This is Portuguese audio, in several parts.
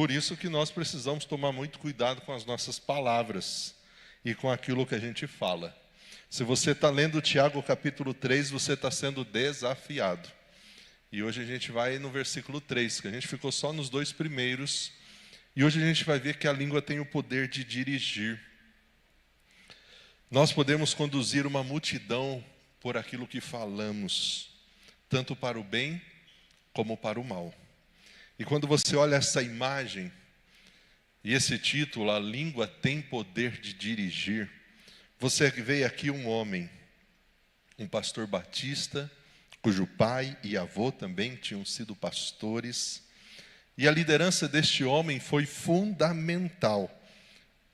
Por isso que nós precisamos tomar muito cuidado com as nossas palavras e com aquilo que a gente fala. Se você está lendo Tiago capítulo 3, você está sendo desafiado. E hoje a gente vai no versículo 3, que a gente ficou só nos 2 primeiros. E hoje a gente vai ver que a língua tem o poder de dirigir. Nós podemos conduzir uma multidão por aquilo que falamos, tanto para o bem como para o mal. E quando você olha essa imagem e esse título, a língua tem poder de dirigir, você vê aqui um homem, um pastor batista, cujo pai e avô também tinham sido pastores. E a liderança deste homem foi fundamental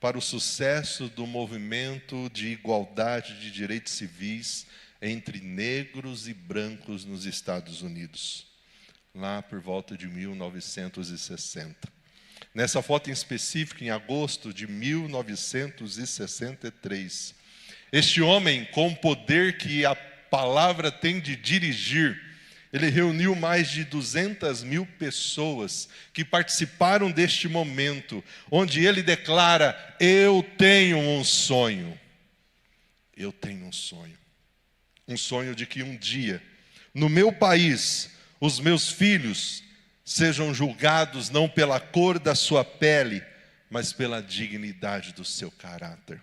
para o sucesso do movimento de igualdade de direitos civis entre negros e brancos nos Estados Unidos, lá por volta de 1960. Nessa foto em específico, em agosto de 1963, este homem, com o poder que a palavra tem de dirigir, ele reuniu mais de 200.000 pessoas que participaram deste momento, onde ele declara: eu tenho um sonho. Eu tenho um sonho. Um sonho de que um dia, no meu país, os meus filhos sejam julgados não pela cor da sua pele, mas pela dignidade do seu caráter.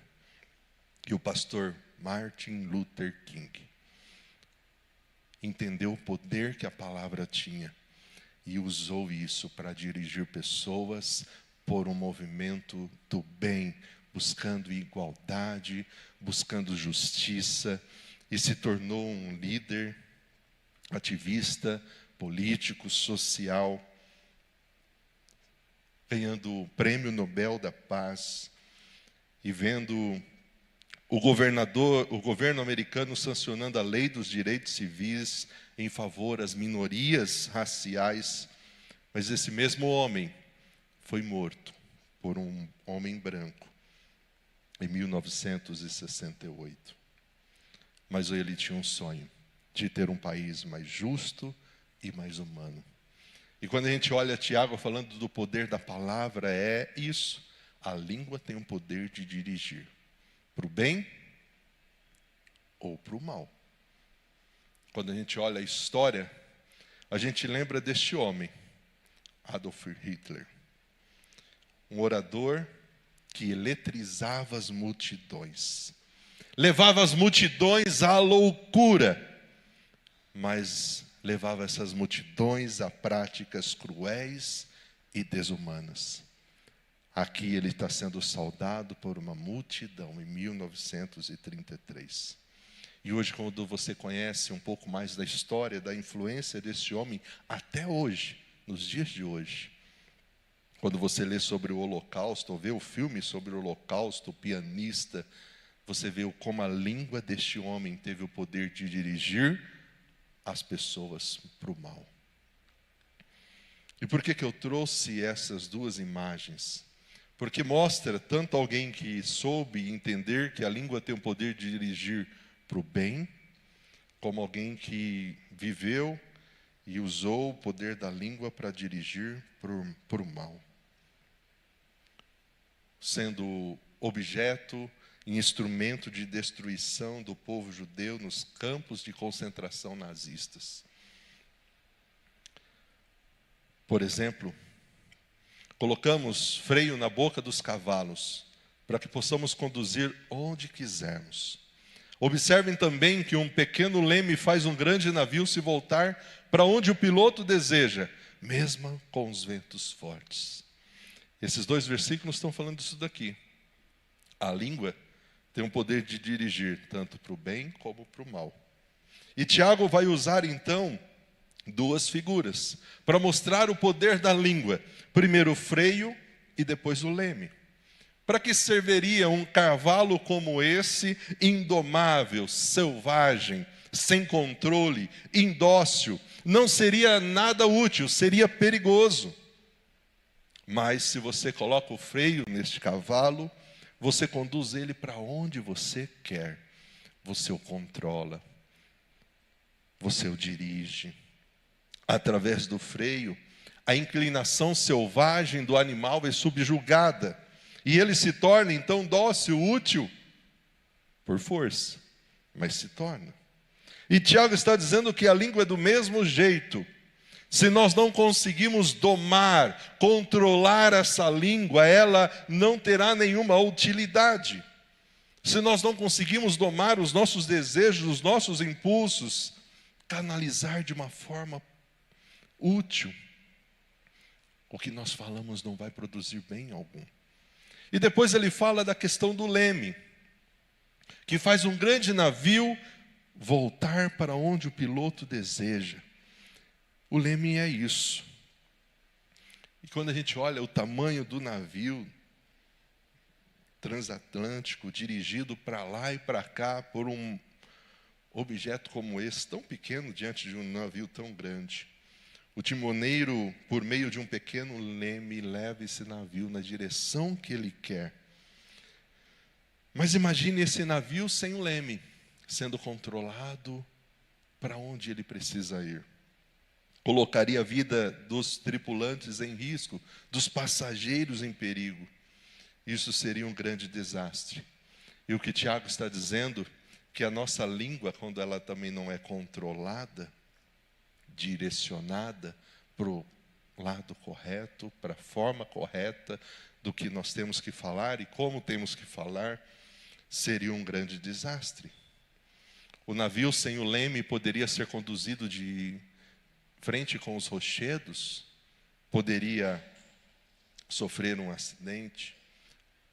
E o pastor Martin Luther King entendeu o poder que a palavra tinha e usou isso para dirigir pessoas por um movimento do bem, buscando igualdade, buscando justiça, e se tornou um líder, ativista, político, social, ganhando o Prêmio Nobel da Paz e vendo o governo americano sancionando a lei dos direitos civis em favor das minorias raciais. Mas esse mesmo homem foi morto por um homem branco em 1968. Mas ele tinha um sonho de ter um país mais justo e mais humano. E quando a gente olha Tiago falando do poder da palavra, é isso. A língua tem o poder de dirigir para o bem ou para o mal. Quando a gente olha a história, a gente lembra deste homem, Adolf Hitler. Um orador que eletrizava as multidões, levava as multidões à loucura, mas levava essas multidões a práticas cruéis e desumanas. Aqui ele está sendo saudado por uma multidão em 1933. E hoje, quando você conhece um pouco mais da história, da influência desse homem, até hoje, nos dias de hoje, quando você lê sobre o Holocausto, ou vê o filme sobre o Holocausto, o Pianista, você vê como a língua deste homem teve o poder de dirigir as pessoas para o mal. E por que eu trouxe essas duas imagens? Porque mostra tanto alguém que soube entender que a língua tem o poder de dirigir para o bem, como alguém que viveu e usou o poder da língua para dirigir para o mal, sendo objeto e instrumento de destruição do povo judeu nos campos de concentração nazistas. Por exemplo, colocamos freio na boca dos cavalos para que possamos conduzir onde quisermos. Observem também que um pequeno leme faz um grande navio se voltar para onde o piloto deseja, mesmo com os ventos fortes. Esses dois versículos estão falando disso daqui. A língua tem o poder de dirigir tanto para o bem como para o mal. E Tiago vai usar então duas figuras para mostrar o poder da língua. Primeiro o freio e depois o leme. Para que serviria um cavalo como esse, indomável, selvagem, sem controle, indócil? Não seria nada útil, seria perigoso. Mas se você coloca o freio neste cavalo, você conduz ele para onde você quer. Você o controla. Você o dirige. Através do freio, A inclinação selvagem do animal é subjugada. E ele se torna, então, dócil, útil, por força, mas se torna. E Tiago está dizendo que a língua é do mesmo jeito. Se nós não conseguimos domar, controlar essa língua, ela não terá nenhuma utilidade. Se nós não conseguimos domar os nossos desejos, os nossos impulsos, canalizar de uma forma útil, o que nós falamos não vai produzir bem algum. E depois ele fala da questão do leme, que faz um grande navio voltar para onde o piloto deseja. O leme é isso. E quando a gente olha o tamanho do navio transatlântico, dirigido para lá e para cá por um objeto como esse, tão pequeno diante de um navio tão grande, o timoneiro, por meio de um pequeno leme, leva esse navio na direção que ele quer. Mas imagine esse navio sem o leme, sendo controlado para onde ele precisa ir. Colocaria a vida dos tripulantes em risco, dos passageiros em perigo. Isso seria um grande desastre. E o que Tiago está dizendo, que a nossa língua, quando ela também não é controlada, direcionada para o lado correto, para a forma correta do que nós temos que falar e como temos que falar, seria um grande desastre. O navio sem o leme poderia ser conduzido de frente com os rochedos, poderia sofrer um acidente.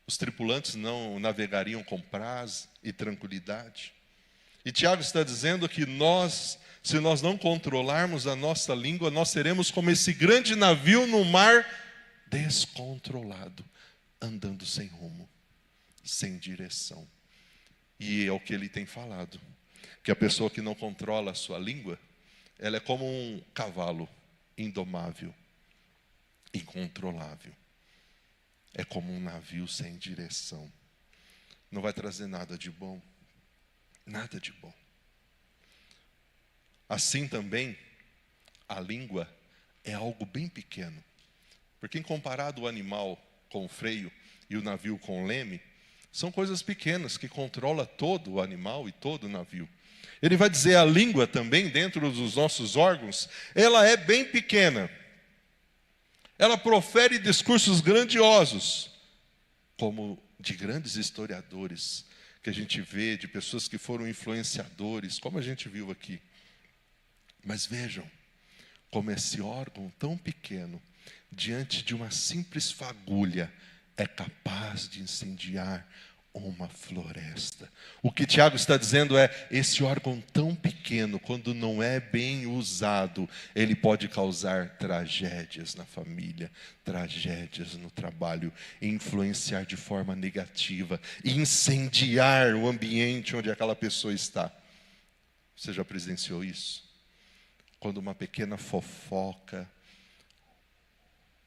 Os tripulantes não navegariam com paz e tranquilidade. E Tiago está dizendo que se nós não controlarmos a nossa língua, nós seremos como esse grande navio no mar descontrolado, andando sem rumo, sem direção. E é o que ele tem falado, que a pessoa que não controla a sua língua, ela é como um cavalo indomável, incontrolável. É como um navio sem direção. Não vai trazer nada de bom. Nada de bom. Assim também, a língua é algo bem pequeno. Porque em comparado o animal com o freio e o navio com o leme, são coisas pequenas que controlam todo o animal e todo o navio. Ele vai dizer a língua também, dentro dos nossos órgãos, ela é bem pequena. Ela profere discursos grandiosos, como de grandes historiadores, que a gente vê, de pessoas que foram influenciadores, como a gente viu aqui. Mas vejam, como esse órgão tão pequeno, diante de uma simples fagulha, é capaz de incendiar uma floresta. O que Tiago está dizendo é, esse órgão tão pequeno, quando não é bem usado, ele pode causar tragédias na família, tragédias no trabalho, influenciar de forma negativa, incendiar o ambiente onde aquela pessoa está. Você já presenciou isso? Quando uma pequena fofoca,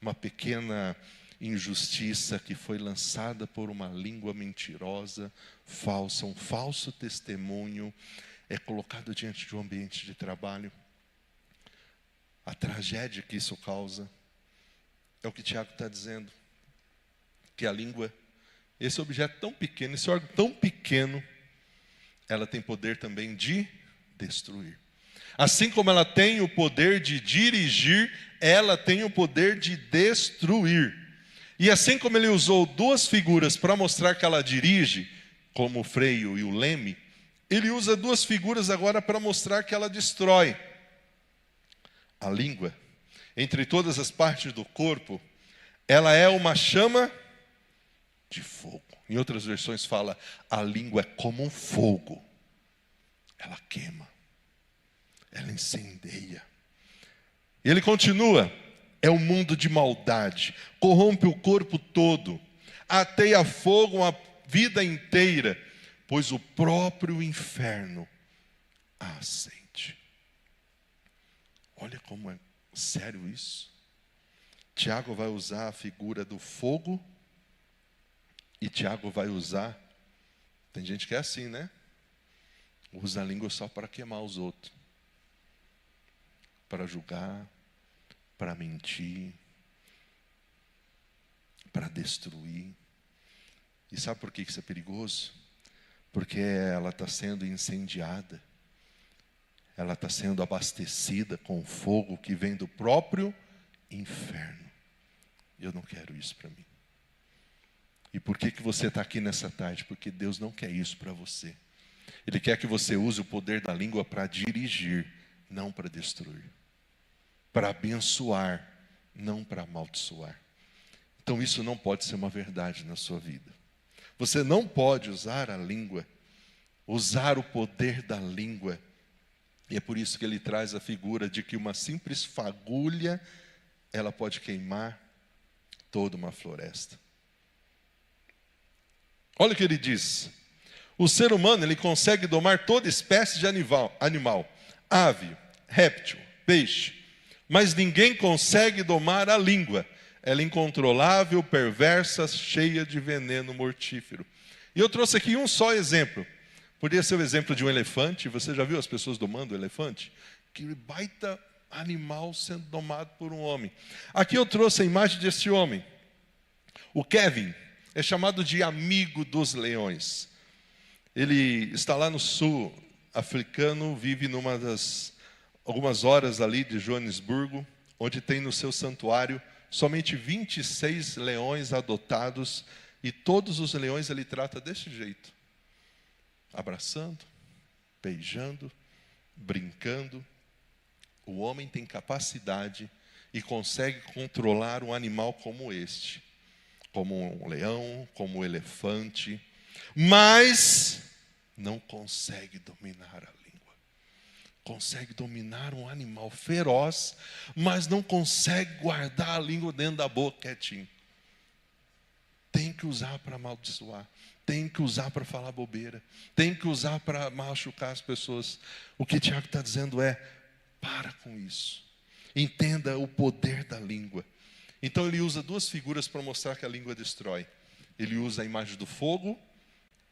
uma pequena injustiça que foi lançada por uma língua mentirosa, falsa, um falso testemunho, é colocado diante de um ambiente de trabalho. A tragédia que isso causa, é o que Tiago está dizendo, que a língua, esse objeto tão pequeno, esse órgão tão pequeno, ela tem poder também de destruir. Assim como ela tem o poder de dirigir, ela tem o poder de destruir. E assim como ele usou duas figuras para mostrar que ela dirige, como o freio e o leme, ele usa duas figuras agora para mostrar que ela destrói. A língua, entre todas as partes do corpo, ela é uma chama de fogo. Em outras versões fala, a língua é como um fogo. Ela queima, ela incendeia. E ele continua, é um mundo de maldade, corrompe o corpo todo, ateia fogo a vida inteira, pois o próprio inferno a acende. Olha como é sério isso. Tiago vai usar a figura do fogo, e Tiago vai usar, tem gente que é assim, né? Usa a língua só para queimar os outros, para julgar, para mentir, para destruir. E sabe por que isso é perigoso? Porque ela está sendo incendiada. Ela está sendo abastecida com fogo que vem do próprio inferno. Eu não quero isso para mim. E por que você está aqui nessa tarde? Porque Deus não quer isso para você. Ele quer que você use o poder da língua para dirigir, não para destruir. Para abençoar, não para amaldiçoar. Então isso não pode ser uma verdade na sua vida. Você não pode usar a língua, usar o poder da língua. E é por isso que ele traz a figura de que uma simples fagulha, ela pode queimar toda uma floresta. Olha o que ele diz. O ser humano, ele consegue domar toda espécie de animal, ave, réptil, peixe. Mas ninguém consegue domar a língua. Ela é incontrolável, perversa, cheia de veneno mortífero. E eu trouxe aqui um só exemplo. Poderia ser o exemplo de um elefante. Você já viu as pessoas domando o elefante? Que baita animal sendo domado por um homem. Aqui eu trouxe a imagem desse homem. O Kevin é chamado de amigo dos leões. Ele está lá no sul africano, vive algumas horas ali de Joanesburgo, onde tem no seu santuário somente 26 leões adotados, e todos os leões ele trata desse jeito. Abraçando, beijando, brincando. O homem tem capacidade e consegue controlar um animal como este, como um leão, como um elefante, mas não consegue dominar a língua. Consegue dominar um animal feroz, mas não consegue guardar a língua dentro da boca quietinho. Tem que usar para amaldiçoar. Tem que usar para falar bobeira. Tem que usar para machucar as pessoas. O que Tiago está dizendo é, para com isso. Entenda o poder da língua. Então ele usa duas figuras para mostrar que a língua destrói. Ele usa a imagem do fogo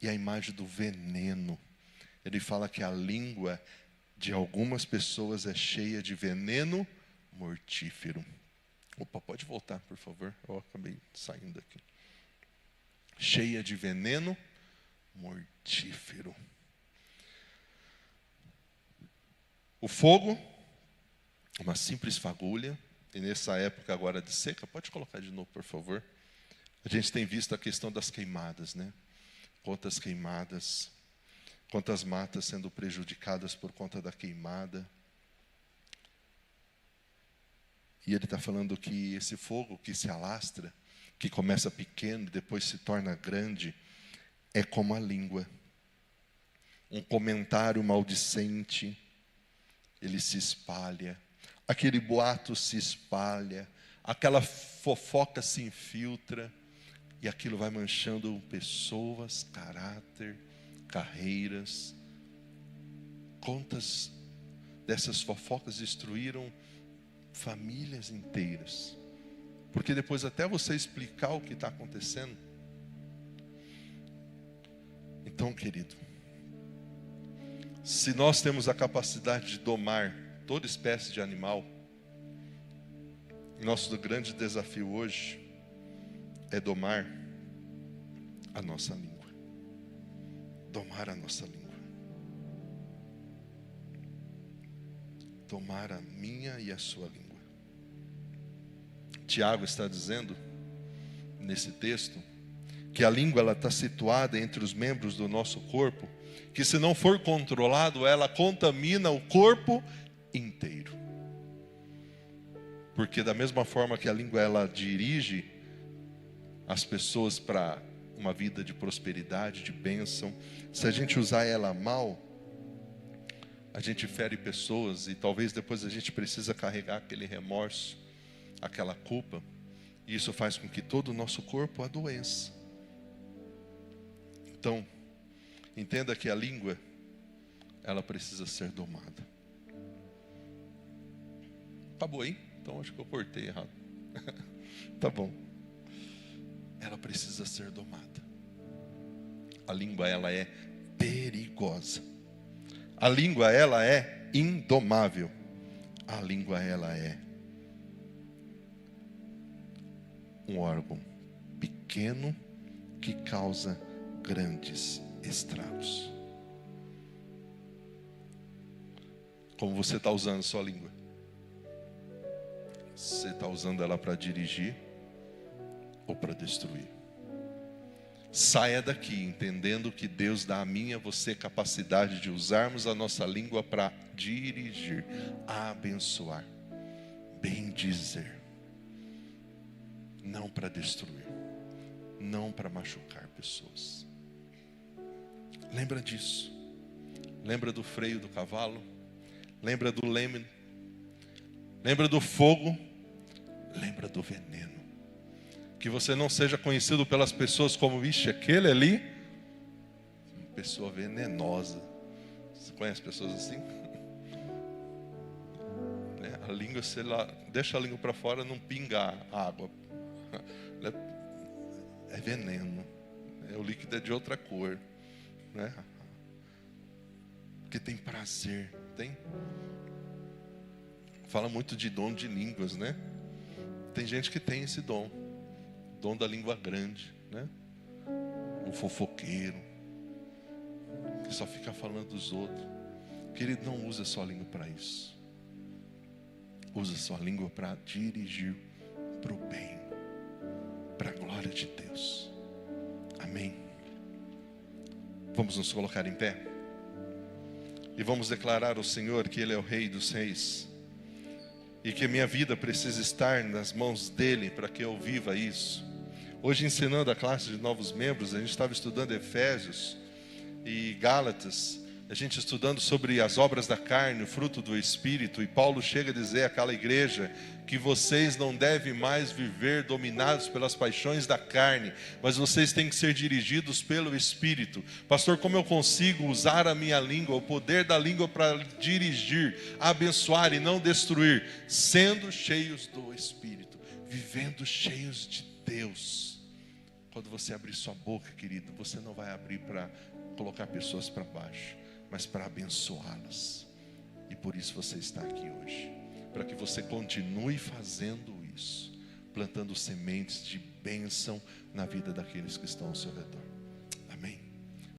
e a imagem do veneno. Ele fala que a língua de algumas pessoas é cheia de veneno mortífero. Opa, pode voltar, por favor. Eu acabei saindo aqui. Cheia de veneno mortífero. O fogo, uma simples fagulha, e nessa época agora de seca, pode colocar de novo, por favor. A gente tem visto a questão das queimadas, né? Quantas queimadas, quantas matas sendo prejudicadas por conta da queimada. E ele está falando que esse fogo que se alastra, que começa pequeno e depois se torna grande, é como a língua. Um comentário maldicente, ele se espalha. Aquele boato se espalha. Aquela fofoca se infiltra. E aquilo vai manchando pessoas, caráter, carreiras. Quantas dessas fofocas destruíram famílias inteiras? Porque depois até você explicar o que está acontecendo. Então, querido, se nós temos a capacidade de domar toda espécie de animal, nosso grande desafio hoje é domar a nossa língua. Domar a nossa língua. Domar a minha e a sua língua. Tiago está dizendo, nesse texto, que a língua ela está situada entre os membros do nosso corpo, que se não for controlado, ela contamina o corpo inteiro. Porque da mesma forma que a língua ela dirige as pessoas para uma vida de prosperidade, de bênção, se a gente usar ela mal, a gente fere pessoas e talvez depois a gente precisa carregar aquele remorso, aquela culpa, e isso faz com que todo o nosso corpo adoeça. Então, entenda que a língua, ela precisa ser domada. Acabou aí? Então acho que eu cortei errado. Tá bom. Ela precisa ser domada. A língua, ela é perigosa. A língua, ela é indomável. A língua, ela é um órgão pequeno que causa grandes estragos. Como você está usando sua língua? Você está usando ela para dirigir ou para destruir? Saia daqui entendendo que Deus dá a mim e a você capacidade de usarmos a nossa língua para dirigir, abençoar, bendizer, não para destruir, não para machucar pessoas. Lembra disso? Lembra do freio do cavalo? Lembra do leme? Lembra do fogo? Lembra do veneno? Que você não seja conhecido pelas pessoas como, vixe, aquele ali, uma pessoa venenosa. Você conhece pessoas assim? A língua, sei lá, deixa a língua para fora, não pinga água. É veneno. O líquido é de outra cor, né? Porque tem prazer, tem? Fala muito de dom de línguas, né? Tem gente que tem esse dom da língua grande, né? Um fofoqueiro que só fica falando dos outros. Querido, não use a sua língua para isso. Use a sua língua para dirigir para o bem, para a glória de Deus. Amém. Vamos nos colocar em pé e vamos declarar ao Senhor que Ele é o Rei dos Reis e que a minha vida precisa estar nas mãos dEle para que eu viva isso. Hoje, ensinando a classe de novos membros, a gente estava estudando Efésios e Gálatas, a gente estudando sobre as obras da carne, o fruto do Espírito, e Paulo chega a dizer àquela igreja que vocês não devem mais viver dominados pelas paixões da carne, mas vocês têm que ser dirigidos pelo Espírito. Pastor, como eu consigo usar a minha língua, o poder da língua para dirigir, abençoar e não destruir? Sendo cheios do Espírito, vivendo cheios de Deus. Quando você abrir sua boca, querido, você não vai abrir para colocar pessoas para baixo, mas para abençoá-las. E por isso você está aqui hoje, para que você continue fazendo isso, plantando sementes de bênção na vida daqueles que estão ao seu redor.